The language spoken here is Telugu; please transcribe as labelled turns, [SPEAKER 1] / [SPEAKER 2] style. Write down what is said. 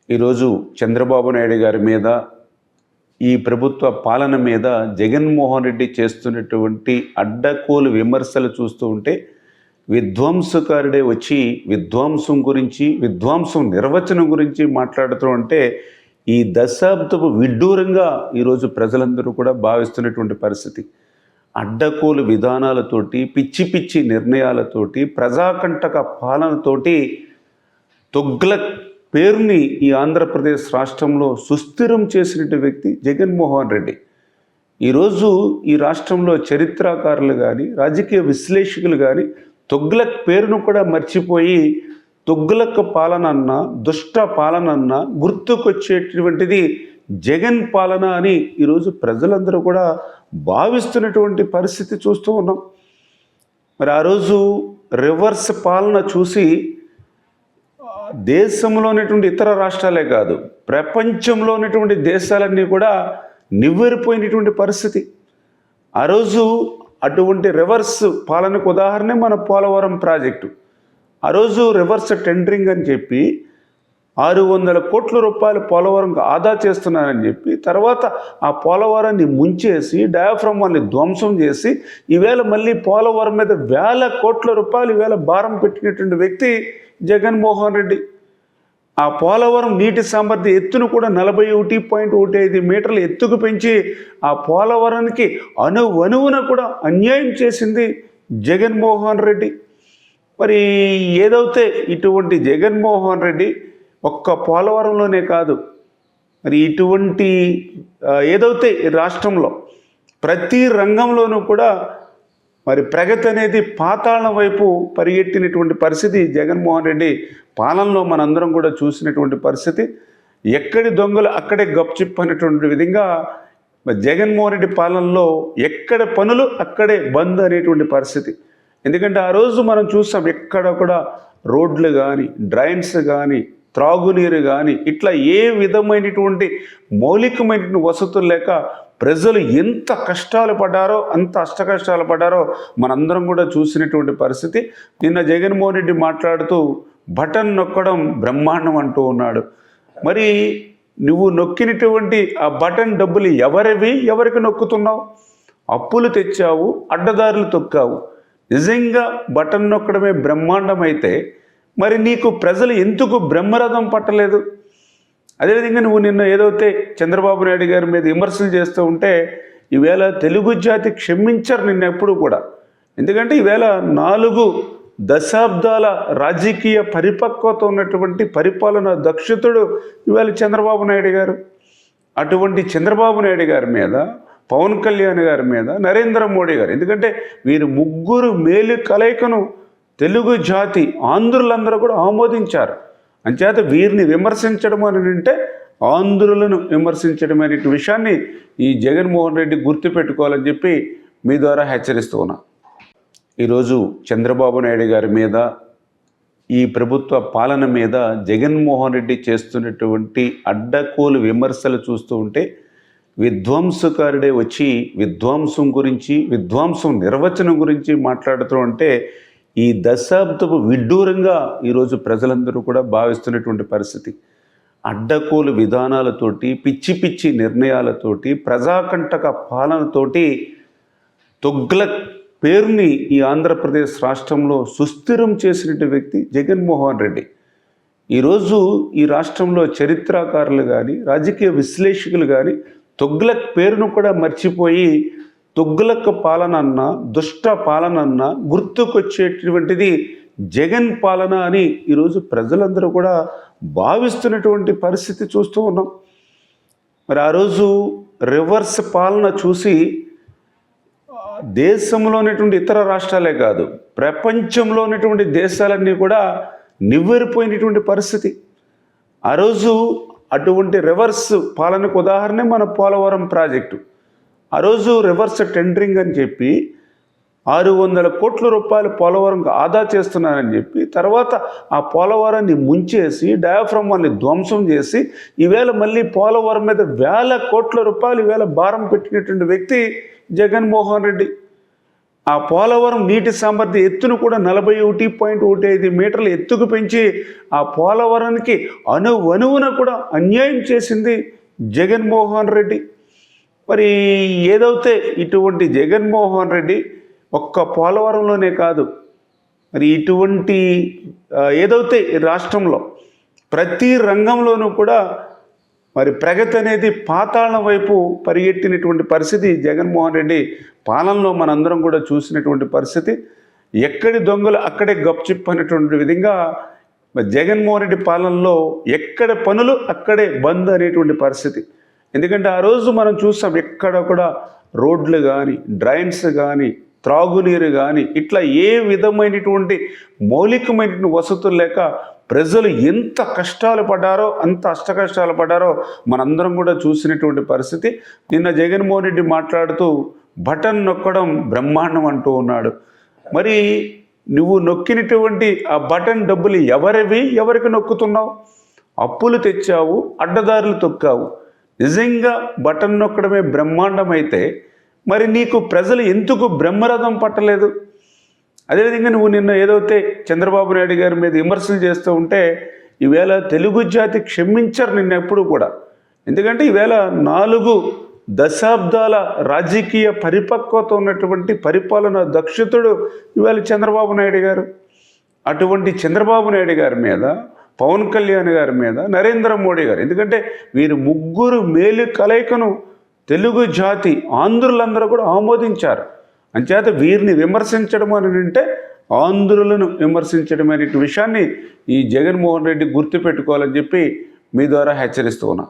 [SPEAKER 1] ఈరోజు చంద్రబాబు నాయుడు గారి మీద ఈ ప్రభుత్వ పాలన మీద జగన్మోహన్ రెడ్డి చేస్తున్నటువంటి అడ్డకోలు విమర్శలు చూస్తూ ఉంటే విధ్వంసకారుడే వచ్చి విధ్వంసం నిర్వచనం గురించి మాట్లాడుతూ ఉంటే ఈ దశాబ్దపు విడ్డూరంగా ఈరోజు ప్రజలందరూ కూడా భావిస్తున్నటువంటి పరిస్థితి. అడ్డకోలు విధానాలతోటి పిచ్చి పిచ్చి నిర్ణయాలతోటి ప్రజాకంటక పాలనతోటి తొగ్లక్ పేరుని ఈ ఆంధ్రప్రదేశ్ రాష్ట్రంలో సుస్థిరం చేసినటువంటి వ్యక్తి జగన్మోహన్ రెడ్డి. ఈరోజు ఈ రాష్ట్రంలో చరిత్రకారులు కానీ రాజకీయ విశ్లేషకులు కానీ తొగ్లక్ పేరును కూడా మర్చిపోయి తొగ్లక్ పాలన దుష్ట పాలన గుర్తుకొచ్చేటువంటిది జగన్ పాలన అని ఈరోజు ప్రజలందరూ కూడా భావిస్తున్నటువంటి పరిస్థితి చూస్తూ ఉన్నాం. మరి ఆ రోజు రివర్స్ పాలన చూసి దేశంలో ఉన్నటువంటి ఇతర రాష్ట్రాలే కాదు ప్రపంచంలో ఉన్నటువంటి దేశాలన్నీ కూడా నివ్వెరపోయినటువంటి పరిస్థితి. ఆ రోజు అటువంటి రివర్స్ పాలనకు ఉదాహరణ మన పోలవరం ప్రాజెక్టు. ఆ రోజు రివర్స్ టెండరింగ్ అని చెప్పి 600 కోట్ల రూపాయలు పోలవరంకు ఆదా చేస్తున్నారని చెప్పి తర్వాత ఆ పోలవరాన్ని ముంచేసి డయాఫ్రమ్ వాళ్ళని ధ్వంసం చేసి ఈవేళ మళ్ళీ పోలవరం మీద వేల కోట్ల రూపాయలు ఈవేళ భారం పెట్టినటువంటి వ్యక్తి జగన్మోహన్ రెడ్డి. ఆ పోలవరం నీటి సామర్థ్య ఎత్తును కూడా 41.15 మీటర్ల ఎత్తుకు పెంచి ఆ పోలవరానికి అణువున కూడా అన్యాయం చేసింది జగన్మోహన్ రెడ్డి. మరి ఏదైతే ఇటువంటి జగన్మోహన్ రెడ్డి ఒక్క పోలవరంలోనే కాదు, మరి ఇటువంటి ఏదైతే రాష్ట్రంలో ప్రతి రంగంలోనూ కూడా మరి ప్రగతి అనేది పాతాళం వైపు పరిగెట్టినటువంటి పరిస్థితి జగన్మోహన్ రెడ్డి పాలనలో మనందరం కూడా చూసినటువంటి పరిస్థితి. ఎక్కడి దొంగలు అక్కడే గప్చిప్ అనేటువంటి విధంగా జగన్మోహన్ రెడ్డి పాలనలో ఎక్కడ పనులు అక్కడే బంద్ అనేటువంటి పరిస్థితి. ఎందుకంటే ఆ రోజు మనం చూసాం ఎక్కడ కూడా రోడ్లు కానీ డ్రైన్స్ కానీ త్రాగునీరు కానీ ఇట్లా ఏ విధమైనటువంటి మౌలికమైనటువంటి వసతులు లేక ప్రజలు ఎంత కష్టాలు పడ్డారో అంత అష్టకష్టాలు పడ్డారో మనందరం కూడా చూసినటువంటి పరిస్థితి. నిన్న జగన్మోహన్ రెడ్డి మాట్లాడుతూ బటన్ నొక్కడం బ్రహ్మాండం అంటూ ఉన్నాడు. మరి నువ్వు నొక్కినటువంటి ఆ బటన్ డబ్బులు ఎవరికి నొక్కుతున్నావు? అప్పులు తెచ్చావు, అడ్డదారులు తొక్కావు. నిజంగా బటన్ నొక్కడమే బ్రహ్మాండం అయితే మరి నీకు ప్రజలు ఎందుకు బ్రహ్మరథం పట్టలేదు? అదేవిధంగా నువ్వు నిన్న ఏదైతే చంద్రబాబు నాయుడు గారి మీద విమర్శలు చేస్తూ ఉంటే ఈవేళ తెలుగు జాతి క్షమించరు నిన్న ఎప్పుడు కూడా. ఎందుకంటే ఈవేళ 4 దశాబ్దాల రాజకీయ పరిపక్వత ఉన్నటువంటి పరిపాలన దక్షతుడు ఈవేళ చంద్రబాబు నాయుడు గారు. అటువంటి చంద్రబాబు నాయుడు గారి మీద పవన్ కళ్యాణ్ గారి మీద నరేంద్ర మోడీ గారు, ఎందుకంటే వీరు ముగ్గురు మేలు కలయికను తెలుగు జాతి ఆంధ్రులందరూ కూడా ఆమోదించారు. అంచేత వీరిని విమర్శించడం అని అంటే ఆంధ్రులను విమర్శించడం అనే విషయాన్ని ఈ జగన్మోహన్ రెడ్డి గుర్తుపెట్టుకోవాలని చెప్పి మీ ద్వారా హెచ్చరిస్తూ ఉన్నా. ఈరోజు చంద్రబాబు నాయుడు గారి మీద ఈ ప్రభుత్వ పాలన మీద జగన్మోహన్ రెడ్డి చేస్తున్నటువంటి అడ్డకోలు విమర్శలు చూస్తూ ఉంటే విధ్వంసకారుడే వచ్చి విధ్వంసం నిర్వచనం గురించి మాట్లాడుతూ ఉంటే ఈ దశాబ్దపు విడ్డూరంగా ఈరోజు ప్రజలందరూ కూడా భావిస్తున్నటువంటి పరిస్థితి. అడ్డకోలు విధానాలతోటి పిచ్చి పిచ్చి నిర్ణయాలతోటి ప్రజాకంటక పాలనతోటి తొగ్లక్ పేరుని ఈ ఆంధ్రప్రదేశ్ రాష్ట్రంలో సుస్థిరం చేసినటువంటి వ్యక్తి జగన్మోహన్ రెడ్డి. ఈరోజు ఈ రాష్ట్రంలో చరిత్రకారులు కానీ రాజకీయ విశ్లేషకులు కానీ తొగ్లక్ పేరును కూడా మర్చిపోయి తొగ్లక్ పాలన దుష్ట పాలన గుర్తుకొచ్చేటువంటిది జగన్ పాలన అని ఈరోజు ప్రజలందరూ కూడా భావిస్తున్నటువంటి పరిస్థితి చూస్తూ ఉన్నాం. మరి ఆ రోజు రివర్స్ పాలన చూసి దేశంలో ఉన్నటువంటి ఇతర రాష్ట్రాలే కాదు ప్రపంచంలో ఉన్నటువంటి దేశాలన్నీ కూడా నివ్వెరపోయినటువంటి పరిస్థితి. ఆ రోజు అటువంటి రివర్స్ పాలనకు ఉదాహరణ మన పోలవరం ప్రాజెక్టు. ఆ రోజు రివర్స్ టెండరింగ్ అని చెప్పి 600 కోట్ల రూపాయలు పోలవరంకు ఆదా చేస్తున్నారని చెప్పి తర్వాత ఆ పోలవరాన్ని ముంచేసి డయాఫ్రమ్ వాళ్ళని ధ్వంసం చేసి ఈవేళ మళ్ళీ పోలవరం మీద వేల కోట్ల రూపాయలు ఈవేళ భారం పెట్టినటువంటి వ్యక్తి జగన్మోహన్ రెడ్డి. ఆ పోలవరం నీటి సామర్థ్య ఎత్తును కూడా 41.15 మీటర్ల ఎత్తుకు పెంచి ఆ పోలవరానికి అణువణువున కూడా అన్యాయం చేసింది జగన్మోహన్ రెడ్డి. మరి ఏదైతే ఇటువంటి జగన్మోహన్ రెడ్డి ఒక్క పోలవరంలోనే కాదు, మరి ఇటువంటి ఏదైతే రాష్ట్రంలో ప్రతి రంగంలోనూ కూడా మరి ప్రగతి అనేది పాతాళం వైపు పరిగెట్టినటువంటి పరిస్థితి జగన్మోహన్ రెడ్డి పాలనలో మనందరం కూడా చూసినటువంటి పరిస్థితి. ఎక్కడి దొంగలు అక్కడే గప్చిప్ అనేటువంటి విధంగా జగన్మోహన్ రెడ్డి పాలనలో ఎక్కడ పనులు అక్కడే బంద్ అనేటువంటి పరిస్థితి. ఎందుకంటే ఆ రోజు మనం చూసాం ఎక్కడ కూడా రోడ్లు కానీ, డ్రైన్స్ కానీ, త్రాగునీరు కానీ ఇట్లా ఏ విధమైనటువంటి మౌలికమైనటువంటి వసతులు లేక ప్రజలు ఎంత కష్టాలు పడ్డారో, అంత అష్టకష్టాలు పడ్డారో మనందరం కూడా చూసినటువంటి పరిస్థితి. నిన్న జగన్మోహన్ రెడ్డి మాట్లాడుతూ బటన్ నొక్కడం బ్రహ్మాండం అంటూ ఉన్నాడు. మరి నువ్వు నొక్కినటువంటి ఆ బటన్ డబ్బులు ఎవరివి, ఎవరికి నొక్కుతున్నావు? అప్పులు తెచ్చావు, అడ్డదారులు తొక్కావు. నిజంగా బటన్ నొక్కడమే బ్రహ్మాండం అయితే మరి నీకు ప్రజలు ఎందుకు బ్రహ్మరథం పట్టలేదు? అదేవిధంగా నువ్వు నిన్న ఏదైతే చంద్రబాబు నాయుడు గారి మీద విమర్శలు చేస్తూ ఉంటే ఈవేళ తెలుగు జాతి క్షమించరు నిన్న ఎప్పుడు కూడా. ఎందుకంటే ఈవేళ 4 దశాబ్దాల రాజకీయ పరిపక్వత ఉన్నటువంటి పరిపాలన దక్షతుడు ఈవేళ చంద్రబాబు నాయుడు గారు. అటువంటి చంద్రబాబు నాయుడు గారి మీద, పవన్ కళ్యాణ్ గారి మీద, నరేంద్ర మోడీ గారు, ఎందుకంటే వీరు ముగ్గురు మేలు కలయికను తెలుగు జాతి ఆంధ్రులందరూ కూడా ఆమోదించారు. అంచేత వీరిని విమర్శించడం అని అంటే ఆంధ్రులను విమర్శించడం అనే విషయాన్ని ఈ జగన్మోహన్ రెడ్డి గుర్తుపెట్టుకోవాలని చెప్పి మీ ద్వారా హెచ్చరిస్తూ ఉన్నా.